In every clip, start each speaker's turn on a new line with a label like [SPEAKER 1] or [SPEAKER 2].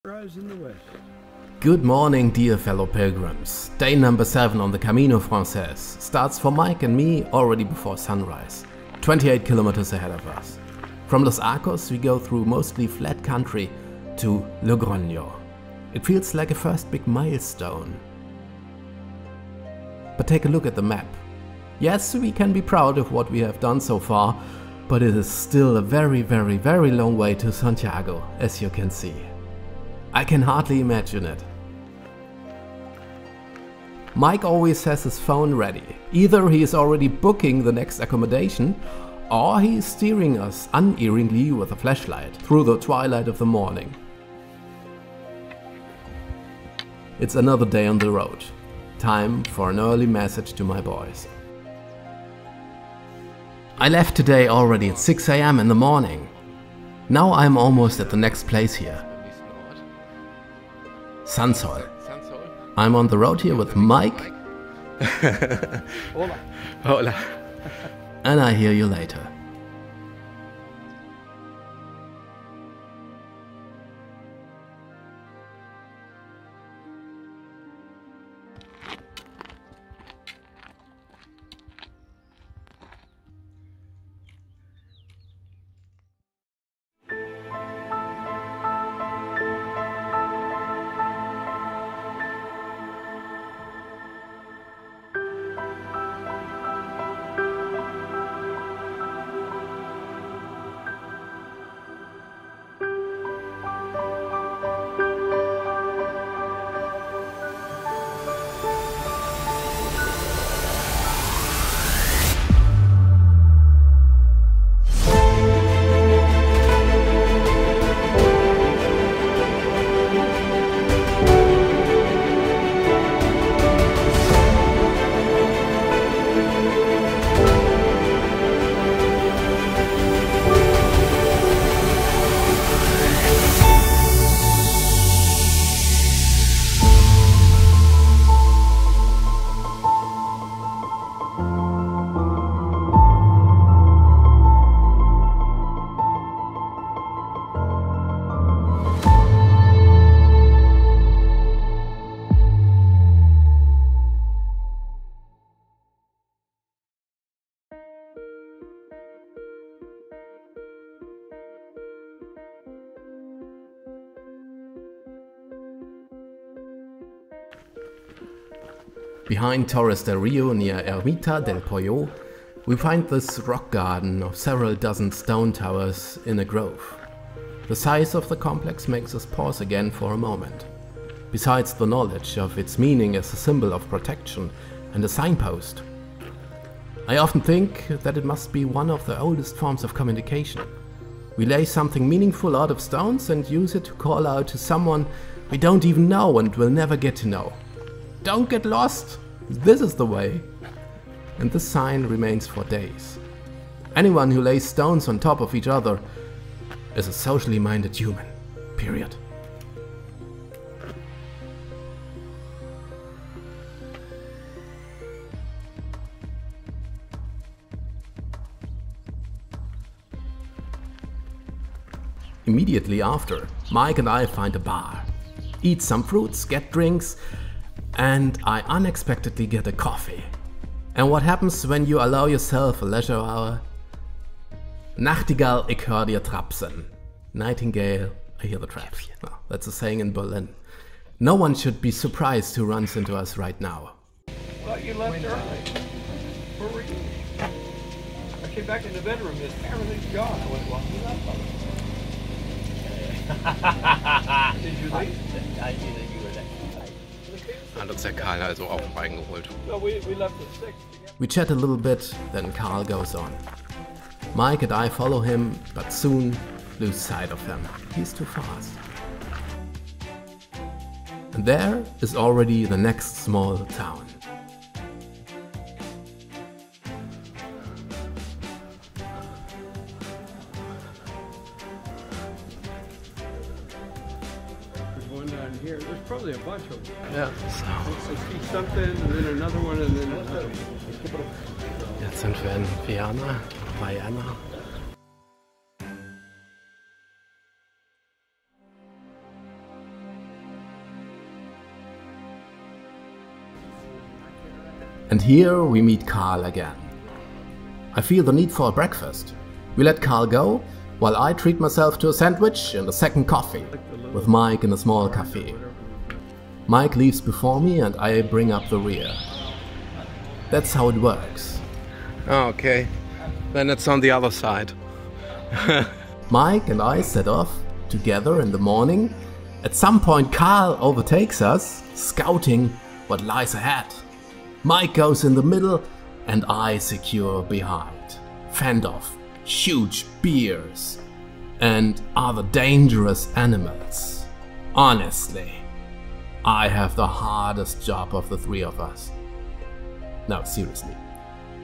[SPEAKER 1] Rise in the west.
[SPEAKER 2] Good morning, dear fellow pilgrims. Day number 7 on the Camino Frances starts for Mike and me already before sunrise, 28 kilometers ahead of us. From Los Arcos we go through mostly flat country to Logroño. It feels like a first big milestone. But take a look at the map. Yes, we can be proud of what we have done so far, but it is still a very long way to Santiago, as you can see. I can hardly imagine it. Mike always has his phone ready. Either he is already booking the next accommodation, or he is steering us unerringly with a flashlight through the twilight of the morning. It's another day on the road. Time for an early message to my boys. I left today already at 6 AM in the morning. Now I'm almost at the next place here. Sansol. I'm on the road here with Mike.
[SPEAKER 1] Hola.
[SPEAKER 3] Hola.
[SPEAKER 2] And I hear you later. Behind Torres del Rio near Ermita del Pollo, we find this rock garden of several dozen stone towers in a grove. The size of the complex makes us pause again for a moment. Besides the knowledge of its meaning as a symbol of protection and a signpost, I often think that it must be one of the oldest forms of communication. We lay something meaningful out of stones and use it to call out to someone we don't even know and will never get to know. Don't get lost! This is the way! And this sign remains for days. Anyone who lays stones on top of each other is a socially minded human. Period. Immediately after, Mike and I find a bar. Eat some fruits, get drinks, and I unexpectedly get a coffee. And what happens when you allow yourself a leisure hour? Nachtigall, ich hör dir trapsen. Nightingale, I hear the traps. No, that's a saying in Berlin. No one should be surprised who runs into us right now.
[SPEAKER 1] Thought you left early. For real. I came back in the bedroom, everything's gone. I went, well, you left already. Did you leave?
[SPEAKER 3] I knew that you were there. Hat uns der Karl also auch reingeholt.
[SPEAKER 1] No, we left at 6.
[SPEAKER 2] We chat a little bit, then Karl goes on. Mike and I follow him, but soon lose sight of him. He's too fast. And there is already the next small town.
[SPEAKER 1] There's one down here. There's probably a bunch of them.
[SPEAKER 3] Ja, so.
[SPEAKER 1] I see something, and then another one, and then another one.
[SPEAKER 3] Jetzt sind wir in Viana.
[SPEAKER 2] And here we meet Karl again. I feel the need for a breakfast. We let Karl go, while I treat myself to a sandwich and a second coffee, with Mike in a small cafe. Mike leaves before me and I bring up the rear. That's how it works.
[SPEAKER 3] Okay, then it's on the other side.
[SPEAKER 2] Mike and I set off together in the morning. At some point Karl overtakes us, scouting what lies ahead. Mike goes in the middle and I secure behind, fend off huge bears and other dangerous animals. Honestly, I have the hardest job of the three of us. No, seriously.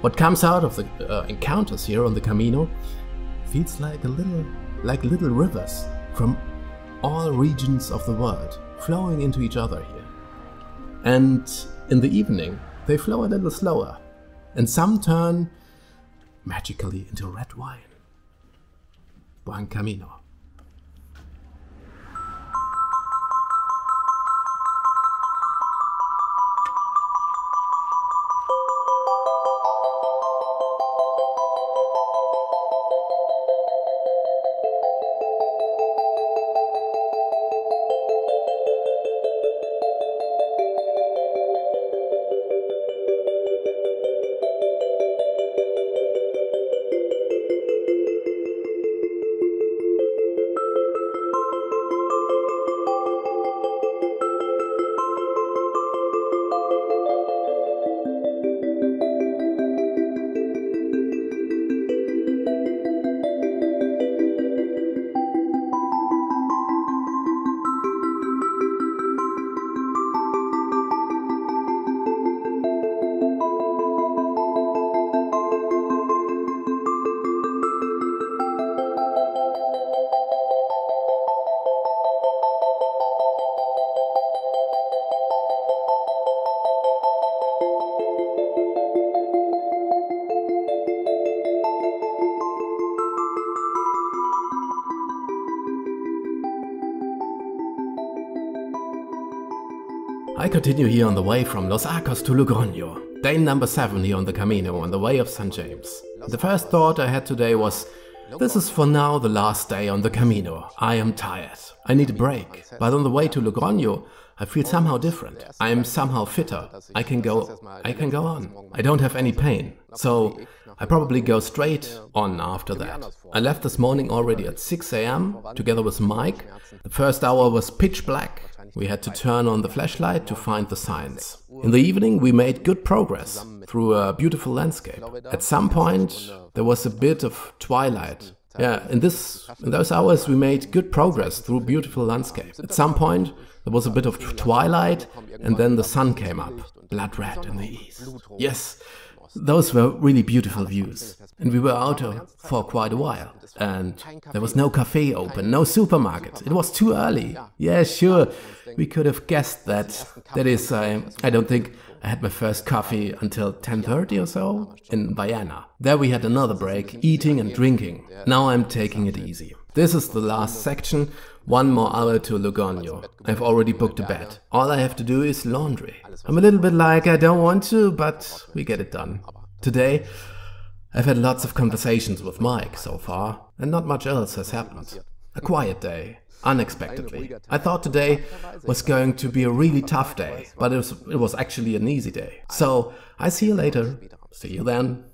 [SPEAKER 2] What comes out of the encounters here on the Camino feels like little rivers from all regions of the world flowing into each other here. And in the evening, they flow a little slower, and some turn magically into red wine. Buen Camino. I continue here on the way from Los Arcos to Logroño, day number 7 here on the Camino on the way of St. James. The first thought I had today was, this is for now the last day on the Camino. I am tired. I need a break. But on the way to Logroño, I feel somehow different. I am somehow fitter. I can go on. I don't have any pain. So I probably go straight on after that. I left this morning already at 6 AM together with Mike. The first hour was pitch black. We had to turn on the flashlight to find the signs. In the evening we made good progress through a beautiful landscape. At some point there was a bit of twilight. Yeah, in those hours we made good progress through beautiful landscape. At some point there was a bit of twilight and then the sun came up, blood red in the east. Yes, those were really beautiful views. And we were out for quite a while. And there was no cafe open, no supermarket. It was too early. Yeah, sure, we could have guessed that. That is, I don't think I had my first coffee until 10:30 or so in Viana. There we had another break, eating and drinking. Now I'm taking it easy. This is the last section, 1 more hour to Logroño. I've already booked a bed. All I have to do is laundry. I'm a little bit like I don't want to, but we get it done. Today, I've had lots of conversations with Mike so far, and not much else has happened. A quiet day, unexpectedly. I thought today was going to be a really tough day, but it was actually an easy day. So, I see you later. See you then.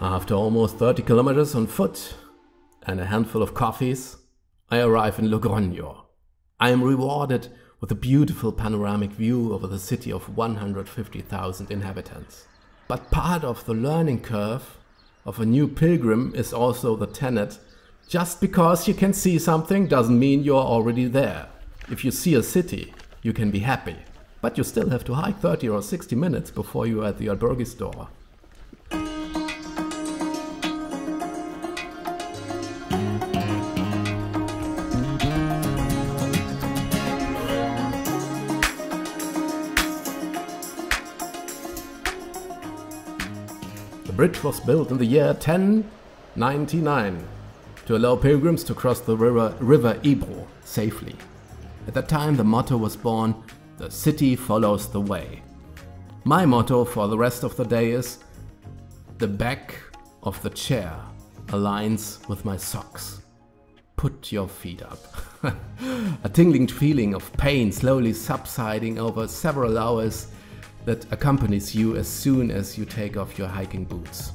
[SPEAKER 2] After almost 30 kilometers on foot and a handful of coffees, I arrive in Logroño. I am rewarded with a beautiful panoramic view over the city of 150,000 inhabitants. But part of the learning curve of a new pilgrim is also the tenet: just because you can see something doesn't mean you're already there. If you see a city, you can be happy, but you still have to hike 30 or 60 minutes before you are at the albergue store. The bridge was built in the year 1099 to allow pilgrims to cross the river Ebro safely. At that time the motto was born: the city follows the way. My motto for the rest of the day is: the back of the chair aligns with my socks. Put your feet up. A tingling feeling of pain slowly subsiding over several hours that accompanies you as soon as you take off your hiking boots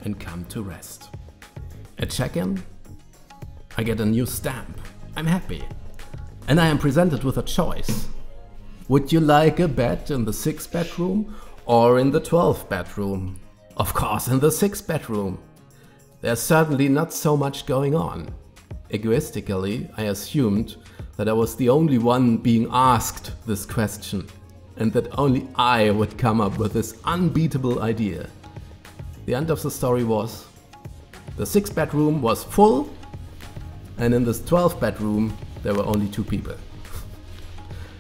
[SPEAKER 2] and come to rest. At check-in, I get a new stamp. I'm happy. And I am presented with a choice. Would you like a bed in the 6th bedroom or in the 12th bedroom? Of course, in the 6th bedroom. There's certainly not so much going on. Egoistically, I assumed that I was the only one being asked this question, and that only I would come up with this unbeatable idea. The end of the story was: the 6th bedroom was full, and in this 12th bedroom there were only 2 people.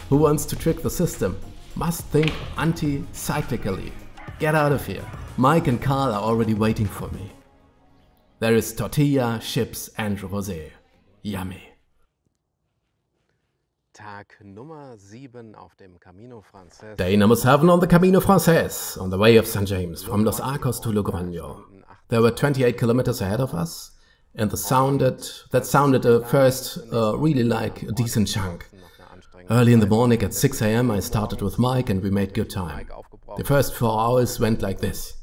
[SPEAKER 2] Who wants to trick the system must think anti-cyclically. Get out of here. Mike and Karl are already waiting for me. There is tortilla, chips and rosé. Yummy.
[SPEAKER 3] Tag Nummer 7 auf dem Camino Frances.
[SPEAKER 2] Day number 7 on the Camino Frances, on the way of St. James, from Los Arcos to Logroño. There were 28 kilometers ahead of us, and that sounded at first really like a decent chunk. Early in the morning at 6 AM I started with Mike and we made good time. The first 4 hours went like this.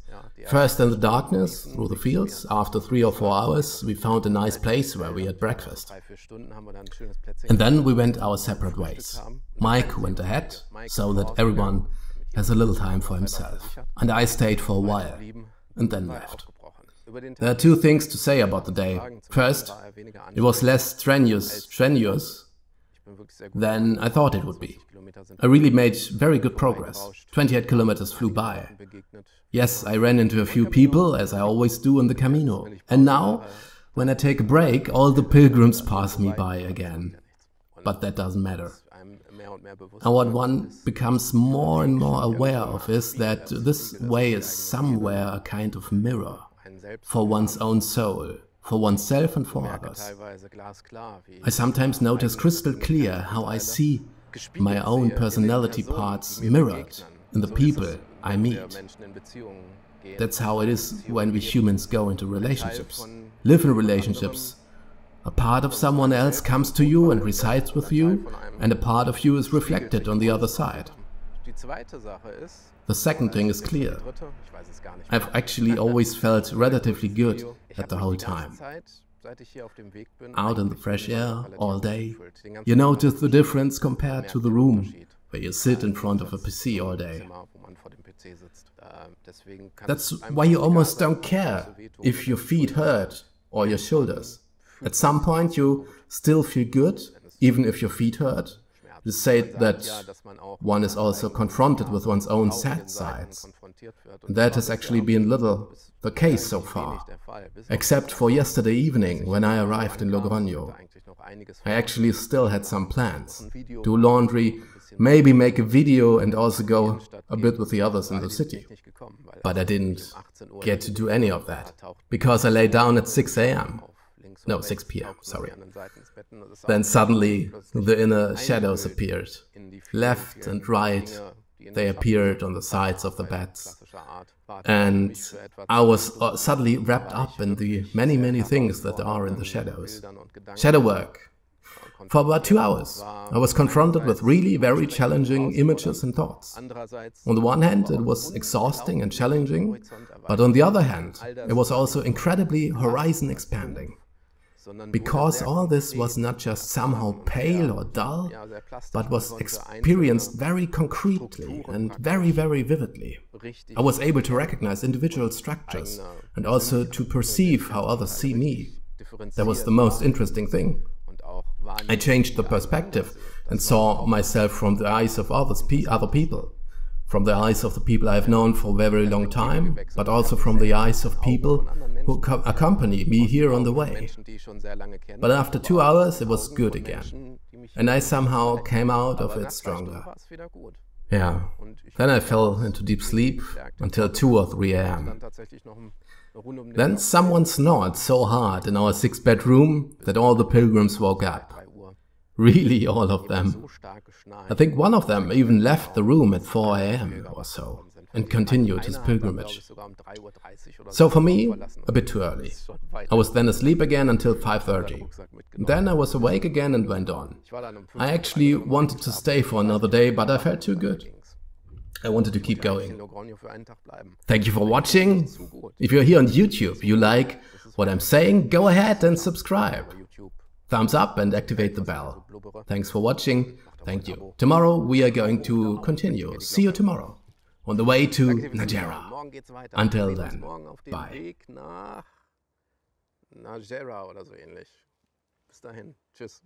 [SPEAKER 2] First in the darkness, through the fields. After 3 or 4 hours we found a nice place where we had breakfast. And then we went our separate ways. Mike went ahead, so that everyone has a little time for himself. And I stayed for a while, and then left. There are 2 things to say about the day. First, it was less strenuous than I thought it would be. I really made very good progress. 28 kilometers flew by. Yes, I ran into a few people, as I always do on the Camino. And now, when I take a break, all the pilgrims pass me by again. But that doesn't matter. And what one becomes more and more aware of is that this way is somewhere a kind of mirror for one's own soul, for oneself and for others. I sometimes notice crystal clear how I see my own personality parts mirrored in the people I meet. That's how it is when we humans go into relationships, live in relationships. A part of someone else comes to you and resides with you, and a part of you is reflected on the other side. The second thing is clear. I've actually always felt relatively good at the whole time. Out in the fresh air all day, you notice the difference compared to the room where you sit in front of a PC all day. That's why you almost don't care if your feet hurt or your shoulders. At some point you still feel good, even if your feet hurt. You say that one is also confronted with one's own sad sides. That has actually been little the case so far, except for yesterday evening when I arrived in Logroño. I actually still had some plans. Do laundry, maybe make a video and also go a bit with the others in the city. But I didn't get to do any of that, because I lay down at 6 AM. No, 6 PM, sorry. Then suddenly the inner shadows appeared. Left and right, they appeared on the sides of the beds. And I was suddenly wrapped up in the many things that are in the shadows. Shadow work. For about 2 hours, I was confronted with really very challenging images and thoughts. On the one hand, it was exhausting and challenging, but on the other hand, it was also incredibly horizon expanding. Because all this was not just somehow pale or dull, but was experienced very concretely and very, very vividly. I was able to recognize individual structures and also to perceive how others see me. That was the most interesting thing. I changed the perspective and saw myself from the eyes of other people. From the eyes of the people I have known for a very long time, but also from the eyes of people who accompany me here on the way. But after 2 hours it was good again, and I somehow came out of it stronger. Yeah, then I fell into deep sleep until 2 or 3 a.m. Then someone snored so hard in our 6-bedroom that all the pilgrims woke up. Really, all of them. I think one of them even left the room at 4 a.m. or so and continued his pilgrimage. So for me, a bit too early. I was then asleep again until 5:30. Then I was awake again and went on. I actually wanted to stay for another day, but I felt too good. I wanted to keep going. Thank you for watching. If you're here on YouTube, you like what I'm saying, go ahead and subscribe. Thumbs up and activate the bell. Thanks for watching. Thank you. Tomorrow we are going to continue. See you tomorrow on the way to Najera. Until then, bye. Najera oder so ähnlich. Bis dahin. Tschüss.